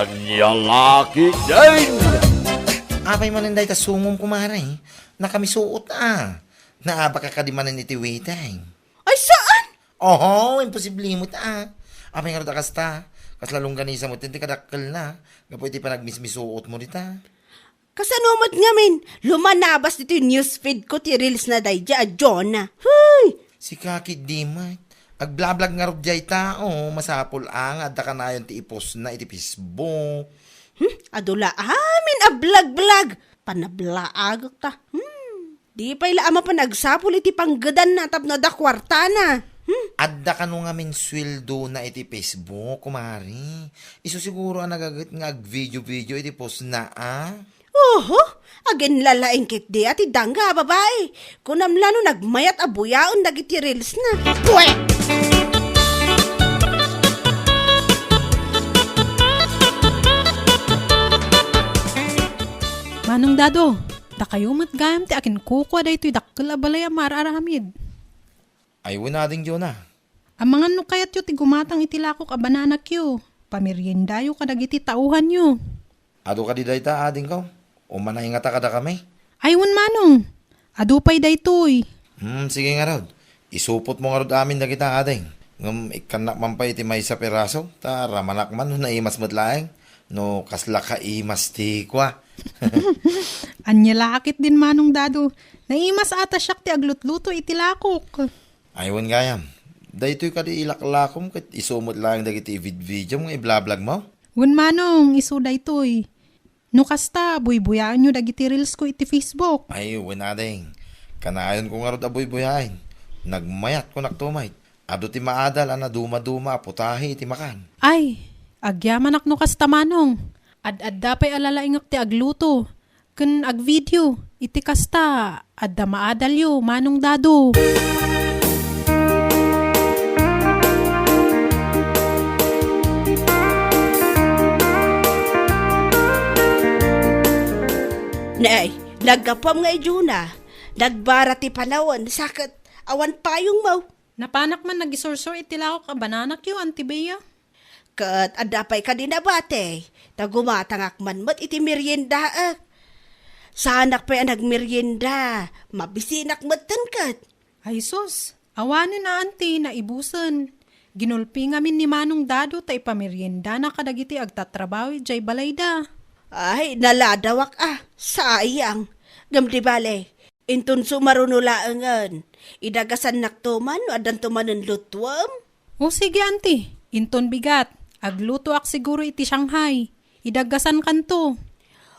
Anyalaki din! Apay maninday ta sumom kumaray. Nakamisuot Naaba ka kadimanan iti witay. Ay, saan? Oho, imposible mo Apay nga rin kasta. Kas lalong ganisa mo, tinti kadakkel na. Nga pwede pa nagmismisuot mo dita. Kasanumat nga min, lumanabas dito yung newsfeed ko ti reels na day dya, Jonah. Huy! Si Kaki Dimay. Agblablag nga rin jay tao. Masapol adda ka na yun ti ipos na iti Facebook. Adula amin ablag-blag. Panablaag ta. Di pa ila ama pa nagsapol iti panggadan na tapno da kwarta na. Adda ka nung amin sweldo na iti Facebook, kumari. Iso siguro ang nagagat nga video-video iti post na Oho, agin lalaing kit di ati dangga babae. Kunamlano nagmayat abuyaon dagiti reels na. Pwe! Manong Dado, da kayo matgayam ti akin kukwa da ito'y dakkel abalay amararamid. Ay, winading Jonah. Ang mga nukayat yu ti gumatang itilakok a bananak yu. Pamiryenda yu kadag iti tauhan yu. Ado ka di dayta ading ko? O manahingata ka da kami? Aywan manong, adupay da ito'y. Sige nga rod. Isupot mo nga rod amin na kita ading. Ngam ikanak man pa iti may sa peraso. Ta ramanak man no naimas matlaeng. No kasla ka imas ti kwa. Anya lakit din Manong Dado. Naimas ata siyak ti aglutluto itilakok. Aywan gayam. Daytoy ka di ilaklakom kat isumot lang dagiti video mga iblablag mo. Wan Manong, iso da ito'y. No kasta, buy-buyaan nyo dagiti reels ko iti Facebook. Ay, winading. Kanayon ko nga rod aboy-buyain. Nagmayat ko naktumay. Ado ti maadal ana duma-duma putahi iti makan. Ay, agyaman ak no kasta Manong. Ad-adda pa'y alalaingak ti agluto. Kun ag-video, iti kasta, adda maadal yu, Manong Dado. Nay, nagkapam nga Jonah. Nagbara ti panawan, sakit awan payong mo. Napanak man nag-isursur itilakok a bananak yu, Antibeya. Kat adapay ka din abate. Tagumatangak man mat iti merienda Sanak pa ang nagmerienda. Mabisinak mat kat. Ay sus, awanin na anti na ibusan. Ginulpi ngamin ni Manong Dado ta ipamerienda na kadagiti agtatrabawi jay balayda. Ay, naladawak sayang. Gamdi bale, intun sumarunulaangan. Idagasan naktuman o adan tumanon lutwam. O sige anti, inton bigat. Agluto ak siguro iti Shanghai. Idagasan kanto.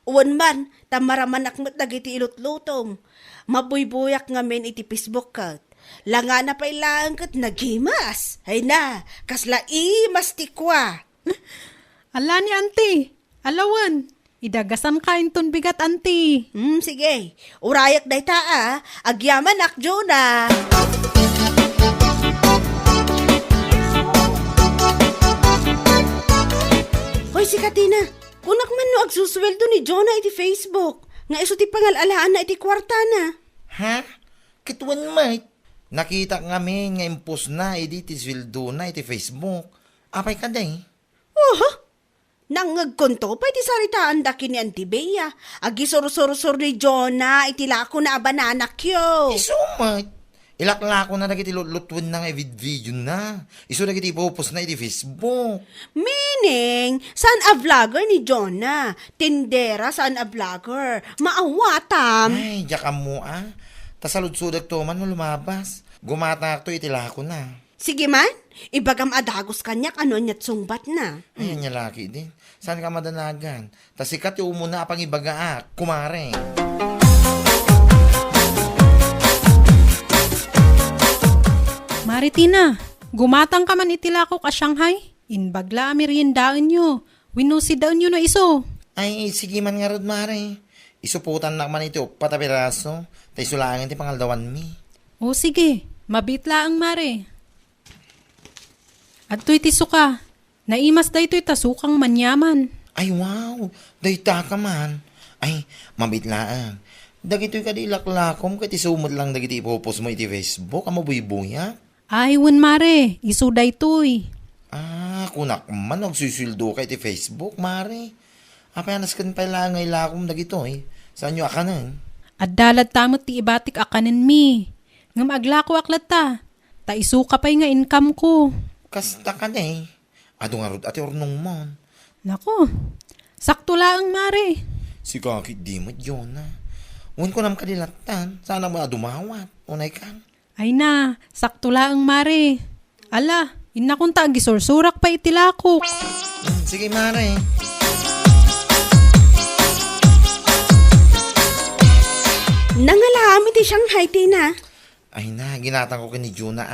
Uwan man, tamaraman akmat dagiti ilutlutong. Mabuybuyak ngamin iti Facebook kat. Langa na pa ilang kat naghimas. Ay na, kasla imas tikwa. Ala ni anti, alawan. Idagasan ka inton bigat anti. Sige, urayak day taa. Agyaman ak, Jonah. Hoy, si Katina. Kunak man no agsusweldo ni Jonah iti Facebook. Nga iso ti pangalalaan na iti kwarta na. Ha? Kituan mate. Nakita ngamin nga impos na iti sweldo na iti Facebook. Apay ka day? Nangagkonto pa iti saritaan da kini Antibeya. Agi sorosor ni Jonah iti lako na abananak yo. Isumat. Ilaklako na nagiti lutwin na nga video na. Iso nagiti ipopos na iti Facebook. Meaning, saan a vlogger ni Jonah? Tindera saan a vlogger? Maawatam. Ay, jaka mo Tasaludsudag to man mo lumabas. Gumata to itilako na. Sige man, ibagam adagos kanyak ano niya't sungbat na. Ay, niya laki din. Saan ka madanagan? Tasikat yung muna pang ibaga kumare. Maritina, gumatang ka man itilakok a Shanghai. Inbagla meriendaan nyo. Winusidaon nyo na iso. Ay, sige man nga rod, mare. Isuputan na man ito, patapiraso. Tay sulangin ti pangaldawan mi. O sige, mabitla ang mare. At to'y tisuka. Naimas da ito'y tasukang manyaman. Ay, wow. Dayta ka man. Ay, mabitlaan. Dagito'y kadilaklakom, kati sumot lang dagiti ipopos mo iti Facebook, amo buy-buya. Ay, wan mare, iso da ito'y. Kunak man, nagsusuldo kay ti Facebook, mare. Apayanas kan pala ngay lakom na gito eh. Saan nyo akanan? At dalad tamot ti ibatik akanin mi. Ngam aglako aklat ta. Ta isuka pa'y nga income ko. Kasta ka na eh. Ado nga rod ati ornong mon. Nako, sakto laang mare. Si kakit di mo yun na. Uwan ko nam kadilatan. Sana mo dumawat. Unay kan. Ay na, sakto laang mare. Ala, ina kong tagisursurak pa itilako. Sige mare. Nangalami ti Shanghai ti na. Ay na, ginatang ko kini Juna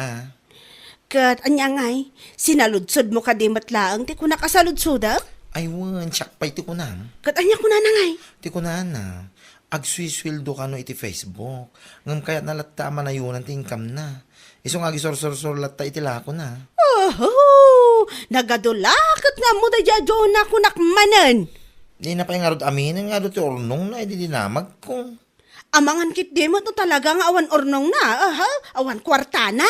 Kat anyangay, sinaludsod mo ka di matlaang ti kuna kasaludsoda? Ay wan, siyak pa iti ko na. Kat anya kuna nangay. Iti ko na. Agsuiswildo ka no iti Facebook. Ngam kayat nalatta manayunan ti income na. Isong agisorsor latta iti lako na. Oh, nagadulakat nga mo da dya na kunak manan. Di na pa yung arod aminin nga ti ornong na iti dinamag ko. Amangan kit di mo to talaga nga awan ornong na, awan kwarta na.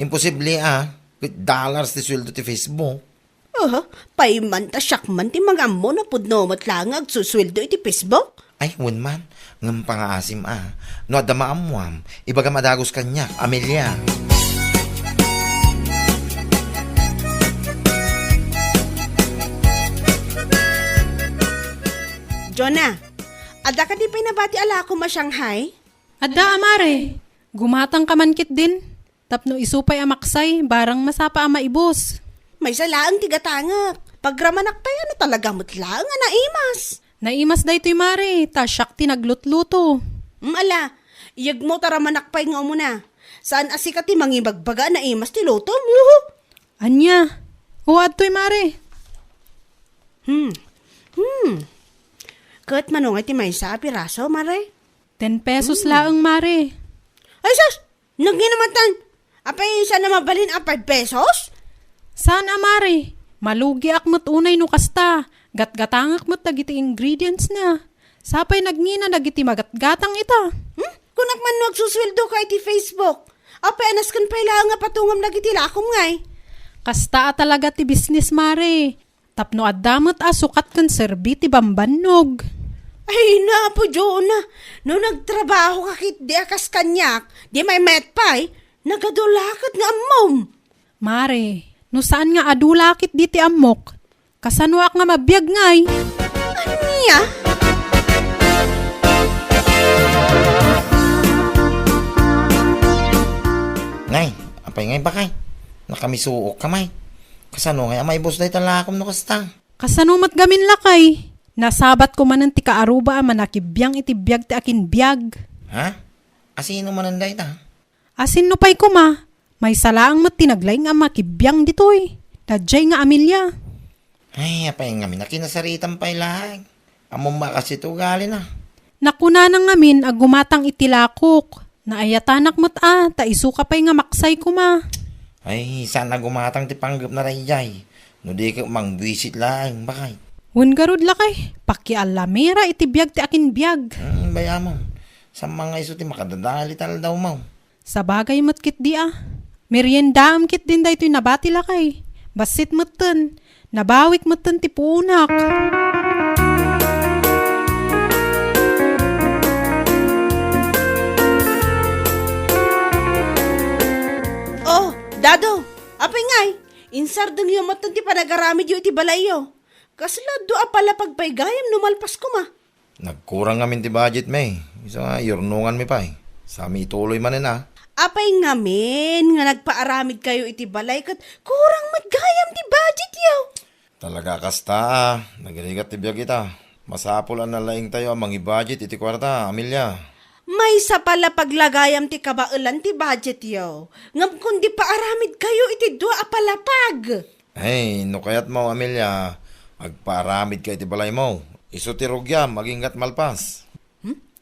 Imposible with dollars ti sweldo ti Facebook. Payman ta syakman ti mga mo na pudno matlang agsusweldo iti Facebook. Ay, wan man. Ngam pangaasim No adama amuam. Ibaga madagos kanya, Amelia. Jonah, ada ka di pinabati ala ko ma Shanghai? Adda amare, gumatang kamankit din. Tapno isupay amaksay, barang masapa ama ibos. May salaang tigatangak. Pagramanak pa ano talaga mutlang nga naimas. Naimas da ito'y mare, ta siyak tinaglutluto. Ala, iyag mo taramanak pa nga mo na. Saan asikat ti mangibagbaga na imas ti loto mo? Anya, uwad to'y mare. Kat manungay ti may sa piraso, mare? 10 pesos laang mare. Ay sus, naginamatan. Apay siya na mabalin 5 pesos? Saan amare? Malugi akmat unay no kasta. Gatgatangak mo't dagiti ingredients na. Sapay nagngina dagiti magatgatang ita. Kunak man nagsusweldo ka iti Facebook. Apay anas kan pala nga patungam dagiti lakom ngay. Kasta talaga ti business mare. Tapno addamot sukat kan serbi ti bambannog. Ay na po, Jonah. No nagtrabaho ka kit di akas kanyak, di may metpay, nagadulakat nga amom. Mare, no saan nga adulakit di ti amok? Kasanwak nga mabiyag ngay. Anya? Ngay, apay ngay bakay. Nakamisuok kamay. Kasano ngay amay boss day talakom no kasta. Kasanumat gamin lakay. Nasabat ko manan ti kaaruba manakibiyang iti biyag ti akin biyag. Ha? Asino mananday ta? Asin no pay ko ma. May salaang mat tinaglay nga makibiyang ditoy. Dadjay nga Amelia. Ay, apay nga nakinasaritan pa'y lahat. Among makasi to gali na. Nakuna nang ngamin gumatang itilakok. Naayatanak mat ta isuka pay nga maksay ko ma. Ay, sana gumatang ti panggap na rayjay. No di ka mangbisit lang, bakay. Wen garud lakay, pakialamera iti biyag ti akin biyag. Baya mo. Sa mga iso ti makadadali tal daw mo. Sa bagay mat kit di Meriendaam kit din da ito'y nabati lakay. Basit matan, nabawik matan ti punak. Oh, Dado, apay ngay, insardang yung matan ti panagaramid yung iti balayo. Kasla doa pala pagpaygayam numalpas ko ma. Nagkurang ngamin ti budget may. Isa nga, yurnungan mi pa eh. Sami ituloy manin Apay ngamin, nga nagpaaramid kayo iti balay kat kurang magayam ti budget yaw. Talaga kasta Nagrigat ti biyag kita. Masapol ang nalaing tayo ang mangi budget iti kwarta, Amelia. May sa pala paglagayam ti kabailan ti budget yaw. Ngam kundi paaramid kayo iti dua apalapag. Hey, no kayat mo, Amelia. Agparamid kay iti balay mo. Iso ti rugyam, magingat malpas.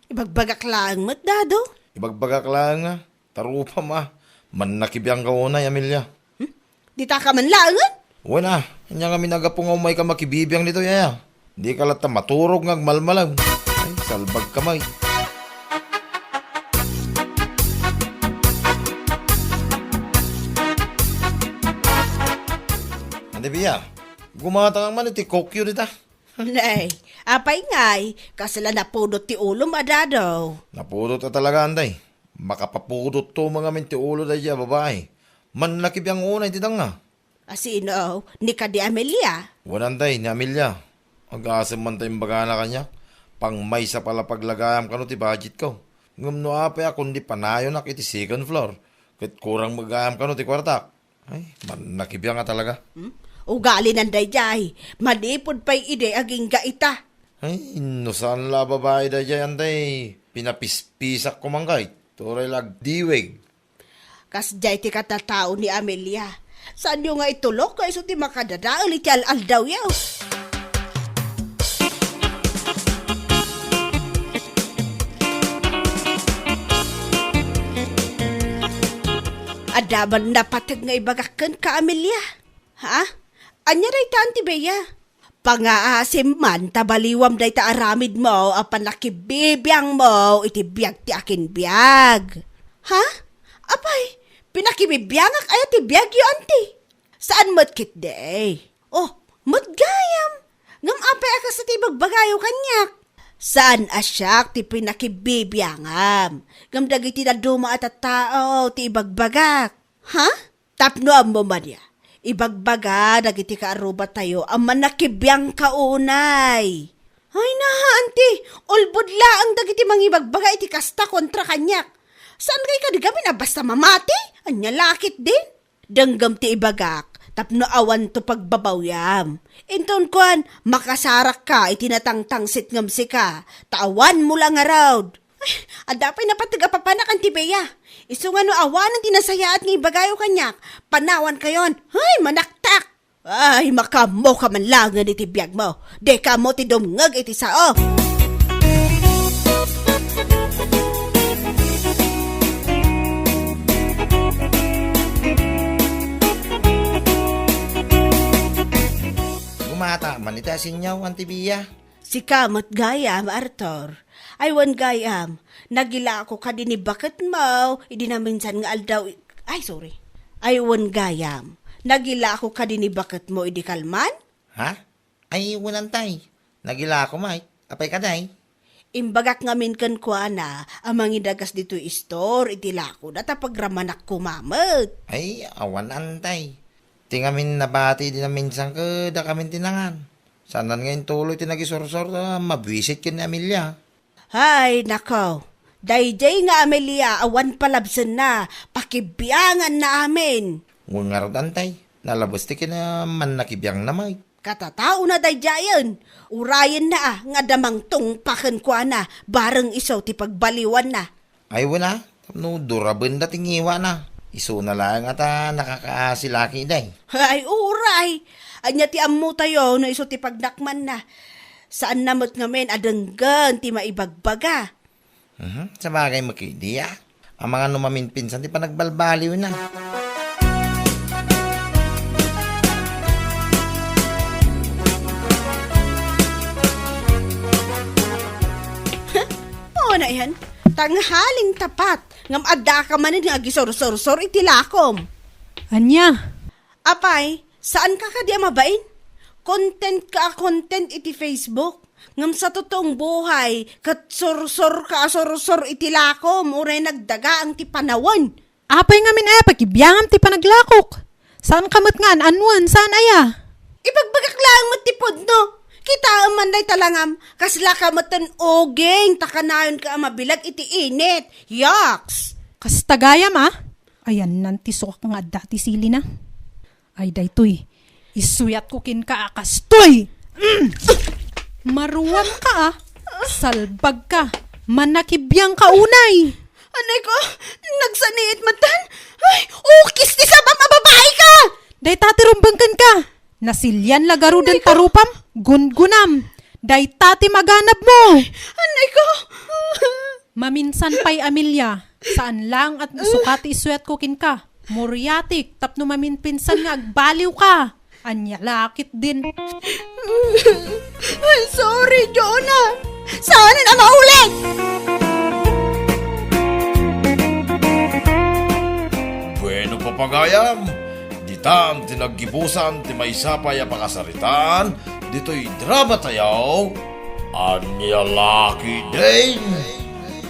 Ibagbagak lang mat, Dado. Ibagbagak lang nga. Tarupa ma. Man nakibiyang ka unay, Amelia. Di ta ka man langan? Wala, kanya kami nagapong umay ka makibibiyang nito, yaya. Di ka lata maturog ng malmalag. Ay, salbag kamay. Ante Bia, gumata kang man iti kokyo dita. Nay, apay ngay, kasala napudot ti ulo madadaw. Napudot na talaga, Anday. Makapapudot to mga minti ulo da dya, babae. Manlaki biyang unay, tidang nga. Asino, ni ka di Amelia. Wananday, ni Amelia.Ag-asam man tayong bagana kanya. Pang may sa pala paglagayam ka no ti budget ko. Ngam no apay ako di panayo nak iti second floor. Kat kurang magayam ka no ti kwartak. Ay, manlaki biyang nga talaga. Ugali nanday jay, manipod pa'y ide aging gaita. Ay, no saan la babae da dya, Anday. Pinapispisak ko manggay. Turay lag diweg. Kas jay ti katatao ni Amelia. Saan yung nga itulok ka iso ti makadadaal iti al daw yaw. Adaban na patag nga ibagakan ka, Amelia. Ha? Anya day ta, Auntie Bea? Pangaasim man, tabaliwam day ta aramid mo, apan nakibibiyang mo, iti biyag ti akin biyag. Ha? Apay, pinakibibiyangak ay ti biyag yu, Auntie. Saan mo't kit day? Oh, mo't gayam. Ngam apay akas ti bagbagayo kanyak. Saan asyak ti pinakibibiyangam? Ngam dagiti na duma at tao ti ibagbagak. Ha? Tapnoam mo man ya. Ibagbaga, dagiti kaaruba tayo, ang manakibiyang kaunay. Ay na, Auntie, ulbudla ang dagiti mangibagbaga iti kasta kontra kanyak. Saan kay kadigamin na basta mamati? Anya lakit din. Danggam ti ibagak, tapno awan to pagbabawyam. Inton kuan, makasarak ka, itinatangtangsit ngamsi ka, tawan mo lang around. Ay, adapay na patagapapanak ang Bea. Iso nga no awanan tinasayaat ng ibagayo kanyak. Panawan kayon. Ay, manaktak. Ay, makamo ka man lang nga iti biyag mo. De ka mo ti dumngag iti sao. Gumata, manita sinyaw, Auntie Bia. Si kamot gayam, Arthur. Aywan gayam, nagila ako kadini bakit mo, idi na minsan nga aldaw, ay sorry. Aywan gayam, nagila ako kadini bakit mo, idi kalman? Ha? Ay, wanantay. Nagila ako, Mike. Apay ka day. Imbagak ngamin kan kwa na, amang idagas dito store, iti lako na tapagramanak kumamot. Ay, awan antay. Tingamin nabati din na minsan ka, da kami tinangan. Sanan ngayon tuloy tinagisorsor na mabwisit kin ni Amelia. Hay, nako. Dayjay nga Amelia, awan palabsan na, pakibiyangan na amin. Ngung nga rin antay. Nalabos ti kina man nakibiyang na Mike. Katatao na dayjayan. Urayan na nga damang tungpakan kwa na, bareng iso ti pagbaliwan na. Ay, wala. No, durabon na tingiwa na. Iso na lang at nakakaasilaki day. Ay, uray. Anya ti ammo tayo na iso ti pagnakman na. Saan namot ngamen adenggan ti maibagbaga. Sa bagay makidiya. Ang mga numamin pinsan ti pa nagbalbaliw na. Oo na yan. Tanghaling tapat. Ngam adda ka man nga agisor-sor-sor iti lakom. Anya? Apay, saan ka kadi mabain? Content iti Facebook. Ngam sa totoong buhay, kat sor-sor iti lakom, uray nagdaga ang ti panawan. Apay nga min ay, pagibiyangam ti panaglakok. Saan kamot nga anwan, saan aya? Ibagbagak lang mo tipod no. Kita man day talangam, kasla ka matan ogeng, takanayon ka mabilag iti init. Yaks! Kastagayam Ayan nanti sukak nga dati sili na. Ay daytoy, isuyat ko kin ka akastoy! Maruwan ka salbag ka, manakibiyang ka unay. Anay ko, nagsaniit matan. Ay, ukis ti sabang mababae ka! Day tati rumbangkan ka. Nasilyan lagaro del tarupam, gungunam. Day tati maganap mo. Anay ko! Maminsan pa'y Amelia, saan lang at sukati isuyat ko kin ka. Muriatik, tapno maminpinsan nga agbaliw ka. Anya lakit din. Ay, sorry, Jonah. Sana na maulit! Bueno, papagayam. Di Itam tinaggibusan ti may sapay a pakasaritan, dito'y drama tayaw, Anya Lucky Day.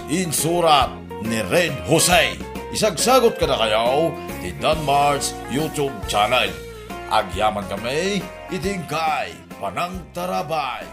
Insurat ni Red Jose. Isagsagot ka na kayaw ti Danmar's YouTube channel. Agyaman kami, itingkay, panang tarabay.